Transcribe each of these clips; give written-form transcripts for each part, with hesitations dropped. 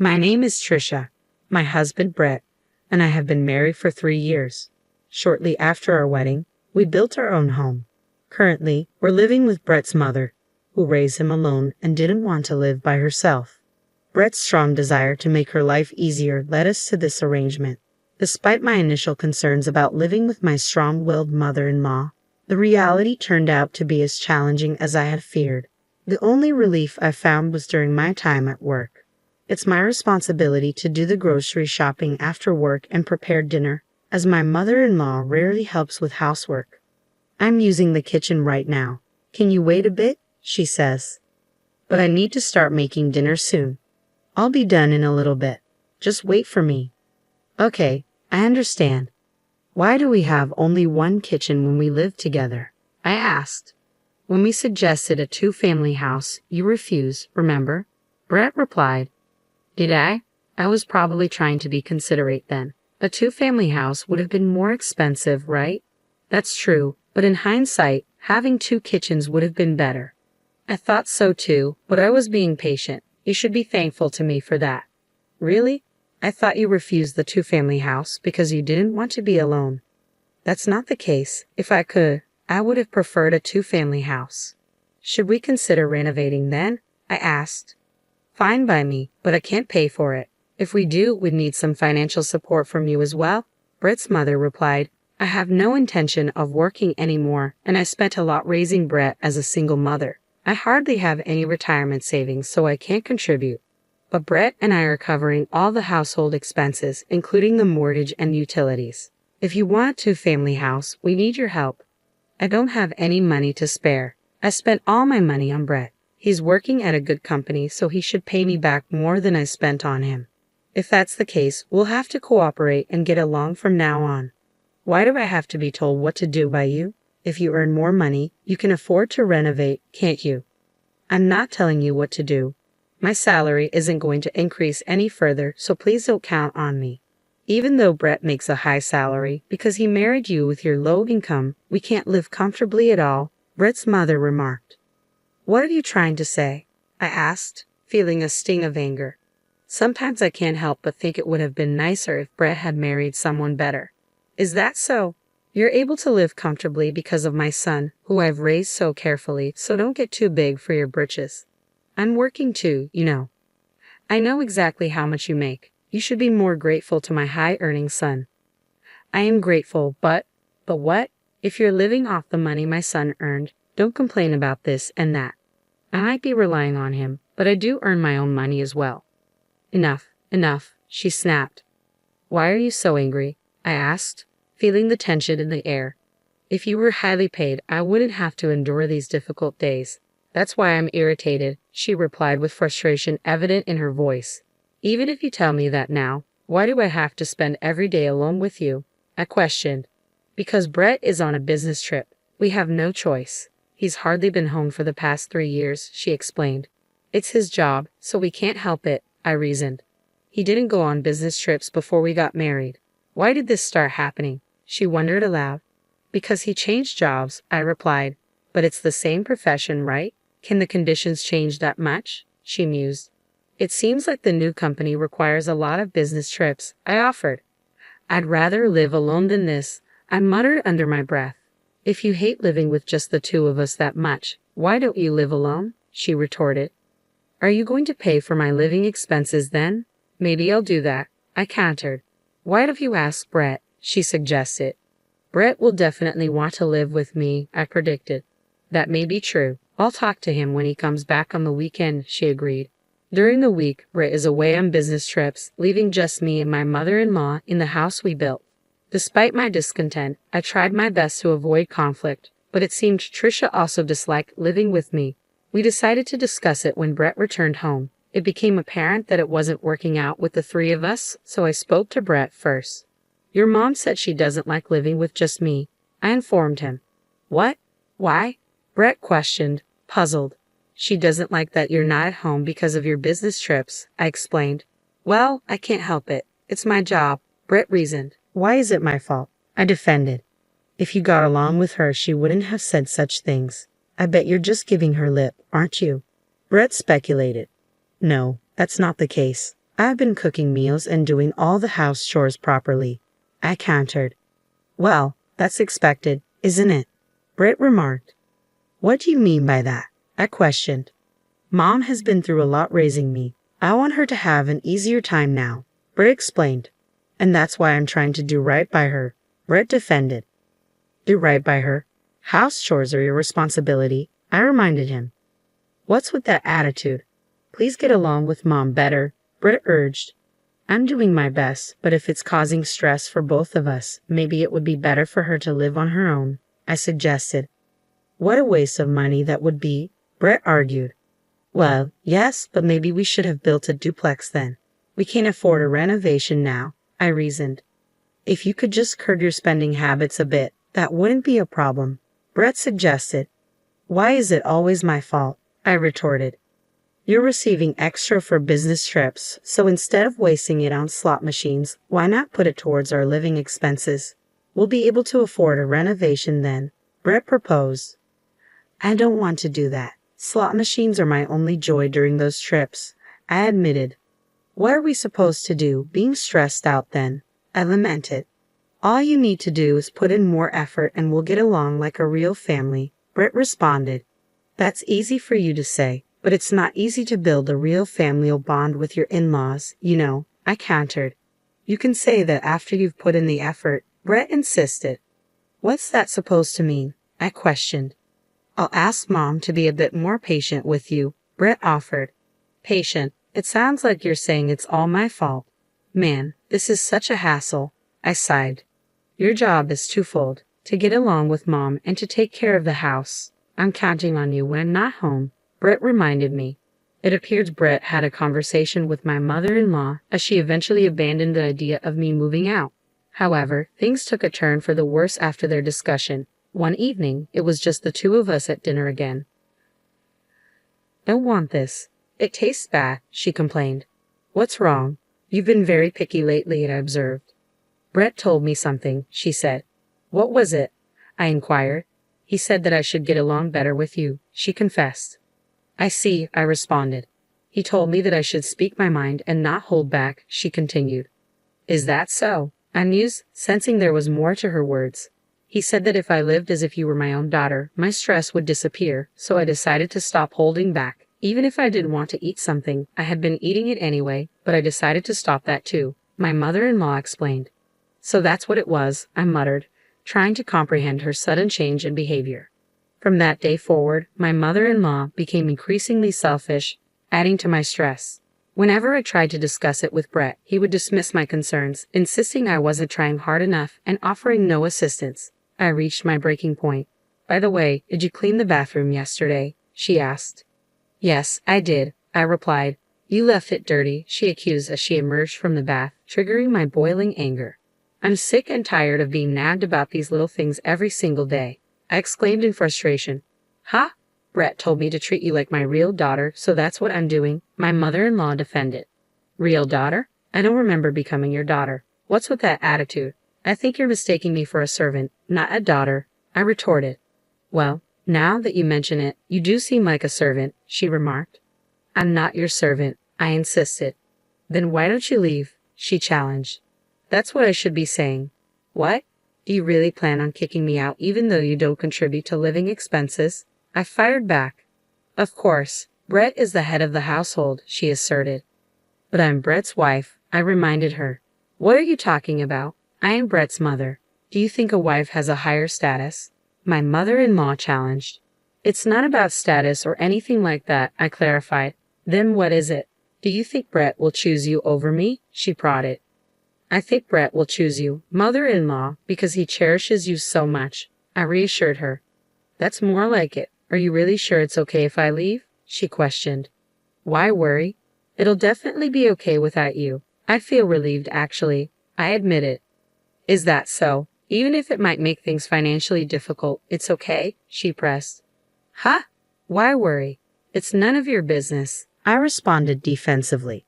My name is Trisha, my husband Brett, and I have been married for 3 years. Shortly after our wedding, we built our own home. Currently, we're living with Brett's mother, who raised him alone and didn't want to live by herself. Brett's strong desire to make her life easier led us to this arrangement. Despite my initial concerns about living with my strong-willed mother-in-law, the reality turned out to be as challenging as I had feared. The only relief I found was during my time at work. It's my responsibility to do the grocery shopping after work and prepare dinner, as my mother-in-law rarely helps with housework. I'm using the kitchen right now. Can you wait a bit? She says. But I need to start making dinner soon. I'll be done in a little bit. Just wait for me. Okay, I understand. Why do we have only one kitchen when we live together? I asked. When we suggested a 2-family house, you refused, remember? Brett replied. Did I? I was probably trying to be considerate then. A 2-family house would have been more expensive, right? That's true, but in hindsight, having 2 kitchens would have been better. I thought so too, but I was being patient. You should be thankful to me for that. Really? I thought you refused the 2-family house because you didn't want to be alone. That's not the case. If I could, I would have preferred a 2-family house. Should we consider renovating then? I asked. Fine by me, but I can't pay for it. If we do, we'd need some financial support from you as well. Brett's mother replied, I have no intention of working anymore, and I spent a lot raising Brett as a single mother. I hardly have any retirement savings, so I can't contribute. But Brett and I are covering all the household expenses, including the mortgage and utilities. If you want a 2-family house, we need your help. I don't have any money to spare. I spent all my money on Brett. He's working at a good company, so he should pay me back more than I spent on him. If that's the case, we'll have to cooperate and get along from now on. Why do I have to be told what to do by you? If you earn more money, you can afford to renovate, can't you? I'm not telling you what to do. My salary isn't going to increase any further, so please don't count on me. Even though Brett makes a high salary, because he married you with your low income, we can't live comfortably at all, Brett's mother remarked. What are you trying to say? I asked, feeling a sting of anger. Sometimes I can't help but think it would have been nicer if Brett had married someone better. Is that so? You're able to live comfortably because of my son, who I've raised so carefully, so don't get too big for your britches. I'm working too, you know. I know exactly how much you make. You should be more grateful to my high-earning son. I am grateful, but what? If you're living off the money my son earned, don't complain about this and that. I might be relying on him, but I do earn my own money as well. Enough, she snapped. Why are you so angry? I asked, feeling the tension in the air. If you were highly paid, I wouldn't have to endure these difficult days. That's why I'm irritated, she replied with frustration evident in her voice. Even if you tell me that now, why do I have to spend every day alone with you? I questioned. Because Brett is on a business trip. We have no choice. He's hardly been home for the past 3 years, she explained. It's his job, so we can't help it, I reasoned. He didn't go on business trips before we got married. Why did this start happening? She wondered aloud. Because he changed jobs, I replied. But it's the same profession, right? Can the conditions change that much? She mused. It seems like the new company requires a lot of business trips, I offered. I'd rather live alone than this, I muttered under my breath. If you hate living with just the 2 of us that much, why don't you live alone? She retorted. Are you going to pay for my living expenses then? Maybe I'll do that, I countered. Why don't you ask Brett? She suggested. Brett will definitely want to live with me, I predicted. That may be true. I'll talk to him when he comes back on the weekend, she agreed. During the week, Brett is away on business trips, leaving just me and my mother-in-law in the house we built. Despite my discontent, I tried my best to avoid conflict, but it seemed Trisha also disliked living with me. We decided to discuss it when Brett returned home. It became apparent that it wasn't working out with the 3 of us, so I spoke to Brett first. Your mom said she doesn't like living with just me, I informed him. What? Why? Brett questioned, puzzled. She doesn't like that you're not at home because of your business trips, I explained. Well, I can't help it. It's my job, Brett reasoned. Why is it my fault? I defended. If you got along with her, she wouldn't have said such things. I bet you're just giving her lip, aren't you? Brett speculated. No, that's not the case. I've been cooking meals and doing all the house chores properly, I countered. Well, that's expected, isn't it? Britt remarked. What do you mean by that? I questioned. Mom has been through a lot raising me. I want her to have an easier time now, Britt explained. And that's why I'm trying to do right by her, Britt defended. Do right by her? House chores are your responsibility, I reminded him. What's with that attitude? Please get along with Mom better, Britt urged. I'm doing my best, but if it's causing stress for both of us, maybe it would be better for her to live on her own, I suggested. What a waste of money that would be, Britt argued. Well, yes, but maybe we should have built a duplex then. We can't afford a renovation now, I reasoned. If you could just curb your spending habits a bit, that wouldn't be a problem, Britt suggested. Why is it always my fault? I retorted. You're receiving extra for business trips, so instead of wasting it on slot machines, why not put it towards our living expenses? We'll be able to afford a renovation then, Britt proposed. I don't want to do that. Slot machines are my only joy during those trips, I admitted. What are we supposed to do, being stressed out then? I lamented. All you need to do is put in more effort and we'll get along like a real family, Britt responded. That's easy for you to say, but it's not easy to build a real familial bond with your in-laws, you know, I countered. You can say that after you've put in the effort, Britt insisted. What's that supposed to mean? I questioned. I'll ask Mom to be a bit more patient with you, Britt offered. Patient? It sounds like you're saying it's all my fault. Man, this is such a hassle, I sighed. Your job is twofold, to get along with Mom and to take care of the house. I'm counting on you when I'm not home, Britt reminded me. It appears Britt had a conversation with my mother-in-law as she eventually abandoned the idea of me moving out. However, things took a turn for the worse after their discussion. One evening, it was just the two of us at dinner again. Don't want this. It tastes bad, she complained. What's wrong? You've been very picky lately, I observed. Britt told me something, she said. What was it? I inquired. He said that I should get along better with you, she confessed. I see, I responded. He told me that I should speak my mind and not hold back, she continued. Is that so? I mused, sensing there was more to her words. He said that if I lived as if you were my own daughter, my stress would disappear, so I decided to stop holding back. Even if I did want to eat something, I had been eating it anyway, but I decided to stop that too, my mother-in-law explained. So that's what it was, I muttered, trying to comprehend her sudden change in behavior. From that day forward, my mother-in-law became increasingly selfish, adding to my stress. Whenever I tried to discuss it with Brett, he would dismiss my concerns, insisting I wasn't trying hard enough and offering no assistance. I reached my breaking point. By the way, did you clean the bathroom yesterday? She asked. Yes, I did, I replied. You left it dirty, she accused as she emerged from the bath, triggering my boiling anger. I'm sick and tired of being nagged about these little things every single day, I exclaimed in frustration. Ha! Brett told me to treat you like my real daughter, so that's what I'm doing, my mother-in-law defended. Real daughter? I don't remember becoming your daughter. What's with that attitude? I think you're mistaking me for a servant, not a daughter, I retorted. Well, now that you mention it, you do seem like a servant, she remarked. I'm not your servant, I insisted. Then why don't you leave? She challenged. That's what I should be saying. What? Do you really plan on kicking me out even though you don't contribute to living expenses? I fired back. Of course, Brett is the head of the household, she asserted. But I'm Brett's wife, I reminded her. What are you talking about? I am Brett's mother. Do you think a wife has a higher status? My mother-in-law challenged. It's not about status or anything like that, I clarified. Then what is it? Do you think Brett will choose you over me? She prodded. I think Brett will choose you, mother-in-law, because he cherishes you so much, I reassured her. That's more like it. Are you really sure it's okay if I leave? She questioned. Why worry? It'll definitely be okay without you. I feel relieved, actually. I admit it. Is that so? Even if it might make things financially difficult, it's okay? She pressed. Huh? Why worry? It's none of your business, I responded defensively.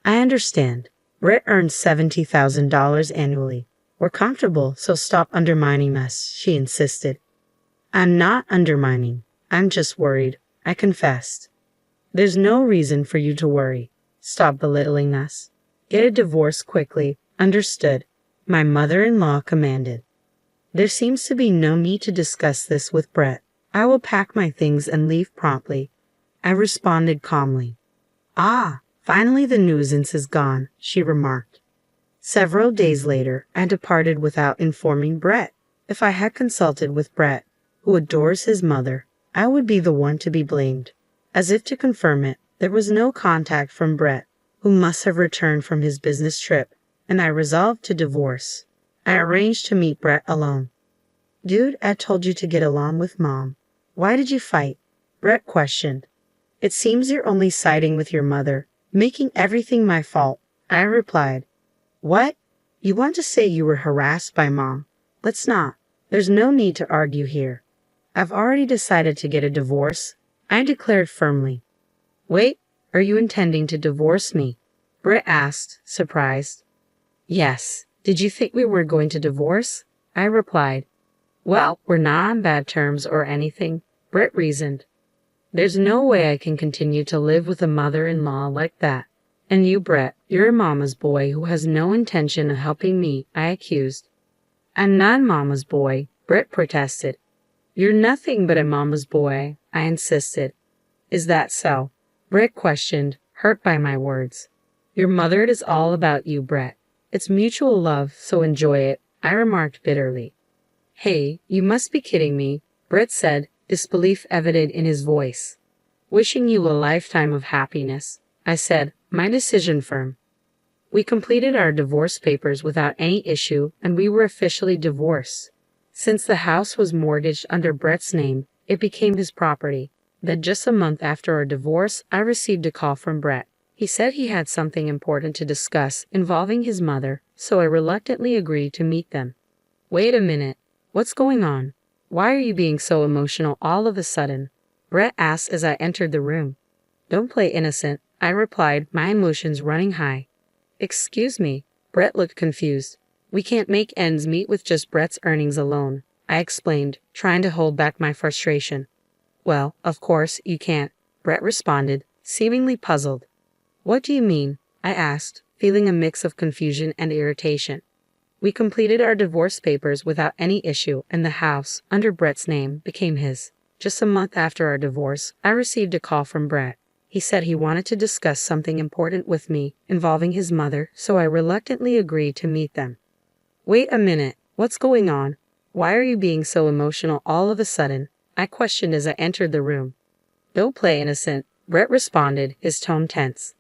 I understand. Brett earns $70,000 annually. We're comfortable, so stop undermining us, she insisted. I'm not undermining. I'm just worried, I confessed. There's no reason for you to worry. Stop belittling us. Get a divorce quickly. Understood? My mother-in-law commanded. There seems to be no need to discuss this with Brett. I will pack my things and leave promptly. I responded calmly. Ah, finally the nuisance is gone, she remarked. Several days later, I departed without informing Brett. If I had consulted with Brett, who adores his mother, I would be the one to be blamed. As if to confirm it, there was no contact from Brett, who must have returned from his business trip, and I resolved to divorce. I arranged to meet Brett alone. Dude, I told you to get along with Mom. Why did you fight? Brett questioned. It seems you're only siding with your mother, making everything my fault. I replied. What? You want to say you were harassed by Mom? Let's not. There's no need to argue here. I've already decided to get a divorce, I declared firmly. Wait, are you intending to divorce me? Brett asked, surprised. Yes. Did you think we were going to divorce? I replied. Well, we're not on bad terms or anything, Brett reasoned. There's no way I can continue to live with a mother-in-law like that. And you, Brett, you're a mama's boy who has no intention of helping me, I accused. I'm not mama's boy, Brett protested. You're nothing but a mama's boy, I insisted. Is that so? Brett questioned, hurt by my words. Your mother is all about you, Brett. It's mutual love, so enjoy it, I remarked bitterly. Hey, you must be kidding me, Brett said, disbelief evident in his voice. Wishing you a lifetime of happiness, I said, my decision firm. We completed our divorce papers without any issue, and we were officially divorced. Since the house was mortgaged under Brett's name, it became his property. Then just a month after our divorce, I received a call from Brett. He said he had something important to discuss involving his mother, so I reluctantly agreed to meet them. Wait a minute. What's going on? Why are you being so emotional all of a sudden? Brett asked as I entered the room. Don't play innocent, I replied, my emotions running high. Excuse me. Brett looked confused. We can't make ends meet with just Brett's earnings alone, I explained, trying to hold back my frustration. Well, of course, you can't, Brett responded, seemingly puzzled. What do you mean? I asked, feeling a mix of confusion and irritation. We completed our divorce papers without any issue, and the house, under Brett's name, became his. Just a month after our divorce, I received a call from Brett. He said he wanted to discuss something important with me involving his mother, so I reluctantly agreed to meet them. Wait a minute, what's going on? Why are you being so emotional all of a sudden? I questioned as I entered the room. Don't play innocent, Brett responded, his tone tense.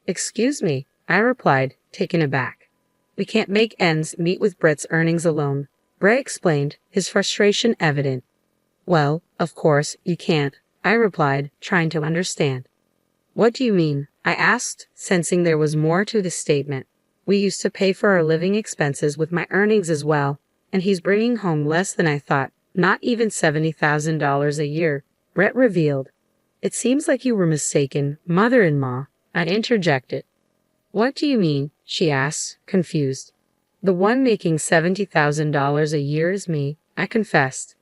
Excuse me, I replied, taken aback. We can't make ends meet with Brett's earnings alone, Brett explained, his frustration evident. Well, of course, you can't, I replied, trying to understand. What do you mean? I asked, sensing there was more to the statement. We used to pay for our living expenses with my earnings as well, and he's bringing home less than I thought, not even $70,000 a year, Brett revealed. It seems like you were mistaken, mother-in-law, I interjected. What do you mean? She asked, confused. The one making $70,000 a year is me, I confessed.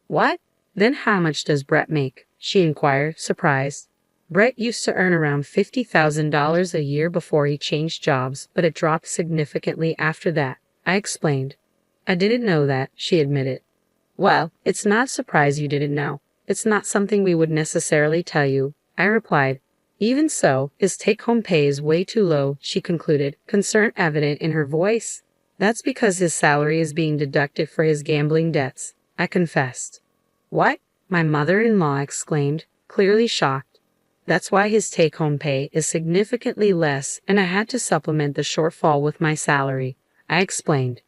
What? Then how much does Brett make? She inquired, surprised. Brett used to earn around $50,000 a year before he changed jobs, but it dropped significantly after that, I explained. I didn't know that, she admitted. Well, it's not a surprise you didn't know. It's not something we would necessarily tell you, I replied. Even so, his take-home pay is way too low, she concluded, concern evident in her voice. That's because his salary is being deducted for his gambling debts, I confessed. What? My mother-in-law exclaimed, clearly shocked. That's why his take-home pay is significantly less, and I had to supplement the shortfall with my salary, I explained.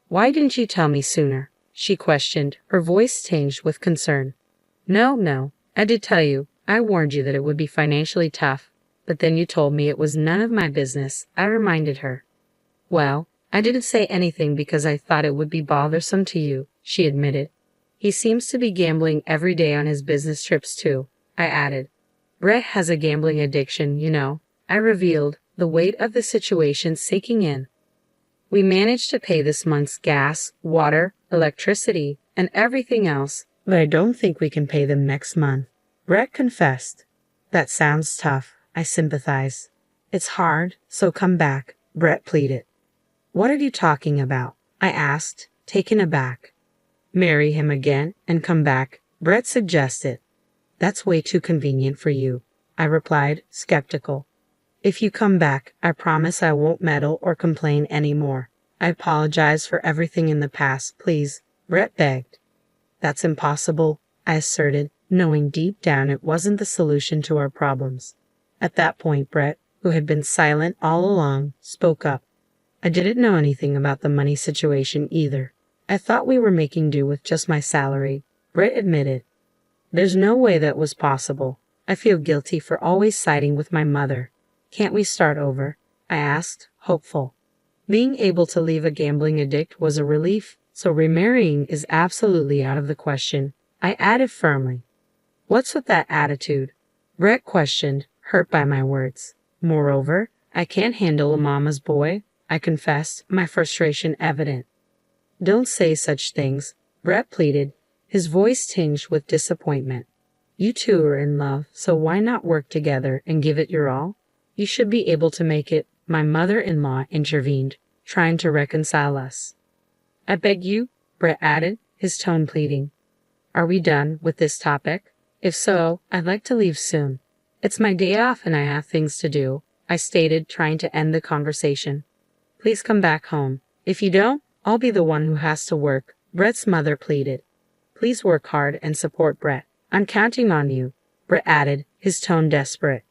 Why didn't you tell me sooner? She questioned, her voice tinged with concern. No, I did tell you. I warned you that it would be financially tough, but then you told me it was none of my business, I reminded her. Well, I didn't say anything because I thought it would be bothersome to you, she admitted. He seems to be gambling every day on his business trips too, I added. Brett has a gambling addiction, you know, I revealed, the weight of the situation sinking in. We managed to pay this month's gas, water, electricity, and everything else, but I don't think we can pay them next month. Brett confessed. That sounds tough, I sympathized. It's hard, so come back, Brett pleaded. What are you talking about? I asked, taken aback. Marry him again and come back, Brett suggested. That's way too convenient for you, I replied, skeptical. If you come back, I promise I won't meddle or complain anymore. I apologize for everything in the past, please, Brett begged. That's impossible, I asserted, knowing deep down it wasn't the solution to our problems. At that point, Brett, who had been silent all along, spoke up. I didn't know anything about the money situation either. I thought we were making do with just my salary, Brett admitted. There's no way that was possible. I feel guilty for always siding with my mother. Can't we start over? I asked, hopeful. Being able to leave a gambling addict was a relief, so remarrying is absolutely out of the question, I added firmly. What's with that attitude? Brett questioned, hurt by my words. Moreover, I can't handle a mama's boy, I confessed, my frustration evident. Don't say such things, Brett pleaded, his voice tinged with disappointment. You two are in love, so why not work together and give it your all? You should be able to make it, my mother-in-law intervened, trying to reconcile us. I beg you, Brett added, his tone pleading. Are we done with this topic? If so, I'd like to leave soon. It's my day off and I have things to do, I stated, trying to end the conversation. Please come back home. If you don't, I'll be the one who has to work, Brett's mother pleaded. Please work hard and support Brett. I'm counting on you, Brett added, his tone desperate.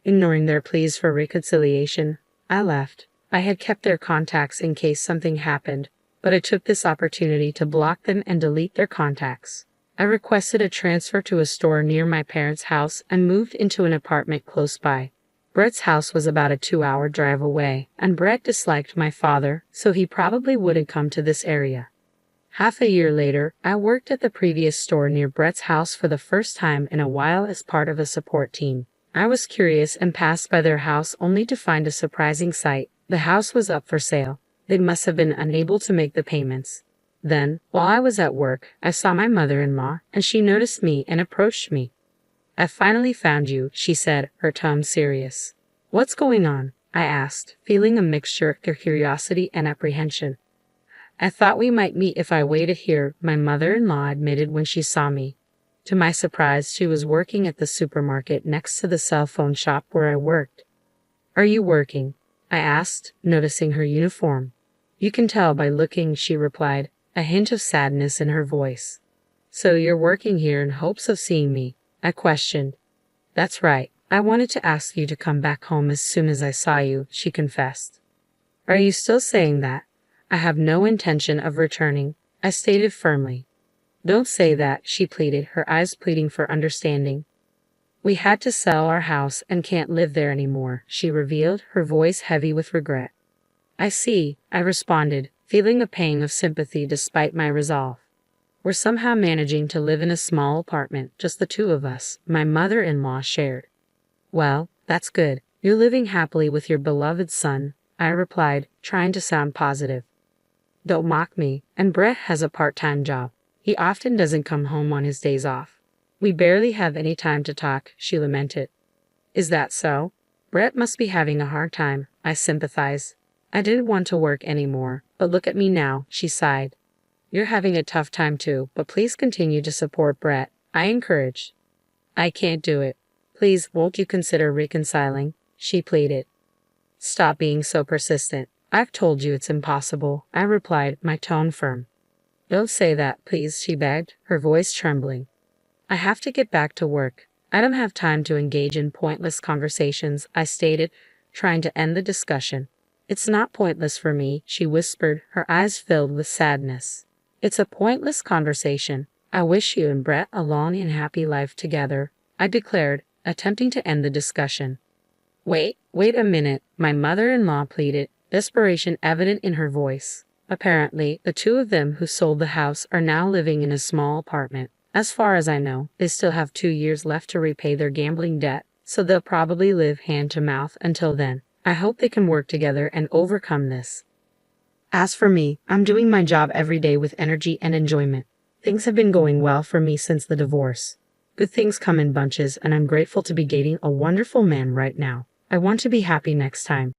Ignoring their pleas for reconciliation, I left. I had kept their contacts in case something happened, but I took this opportunity to block them and delete their contacts. I requested a transfer to a store near my parents' house and moved into an apartment close by. Brett's house was about a 2-hour drive away, and Brett disliked my father, so he probably wouldn't come to this area. Half a year later, I worked at the previous store near Brett's house for the first time in a while as part of a support team. I was curious and passed by their house only to find a surprising sight. The house was up for sale. They must have been unable to make the payments. Then, while I was at work, I saw my mother-in-law, and she noticed me and approached me. I finally found you, she said, her tone serious. What's going on? I asked, feeling a mixture of curiosity and apprehension. I thought we might meet if I waited here, my mother-in-law admitted when she saw me. To my surprise, she was working at the supermarket next to the cell phone shop where I worked. Are you working? I asked, noticing her uniform. You can tell by looking, she replied, a hint of sadness in her voice. So you're working here in hopes of seeing me? I questioned. That's right. I wanted to ask you to come back home as soon as I saw you, she confessed. Are you still saying that? I have no intention of returning, I stated firmly. Don't say that, she pleaded, her eyes pleading for understanding. We had to sell our house and can't live there anymore, she revealed, her voice heavy with regret. I see, I responded, feeling a pang of sympathy despite my resolve. We're somehow managing to live in a small apartment, just the two of us, my mother-in-law shared. Well, that's good. You're living happily with your beloved son, I replied, trying to sound positive. Don't mock me, and Brett has a part-time job. He often doesn't come home on his days off. We barely have any time to talk, she lamented. Is that so? Brett must be having a hard time, I sympathized. I didn't want to work anymore, but look at me now, she sighed. You're having a tough time too, but please continue to support Brett, I encouraged. I can't do it. Please, won't you consider reconciling? She pleaded. Stop being so persistent. I've told you it's impossible, I replied, my tone firm. Don't say that, please, she begged, her voice trembling. I have to get back to work. I don't have time to engage in pointless conversations, I stated, trying to end the discussion. It's not pointless for me, she whispered, her eyes filled with sadness. It's a pointless conversation. I wish you and Brett a long and happy life together, I declared, attempting to end the discussion. Wait a minute, my mother-in-law pleaded, desperation evident in her voice. Apparently, the two of them who sold the house are now living in a small apartment. As far as I know, they still have 2 years left to repay their gambling debt, so they'll probably live hand to mouth until then. I hope they can work together and overcome this. As for me, I'm doing my job every day with energy and enjoyment. Things have been going well for me since the divorce. Good things come in bunches, and I'm grateful to be dating a wonderful man right now. I want to be happy next time.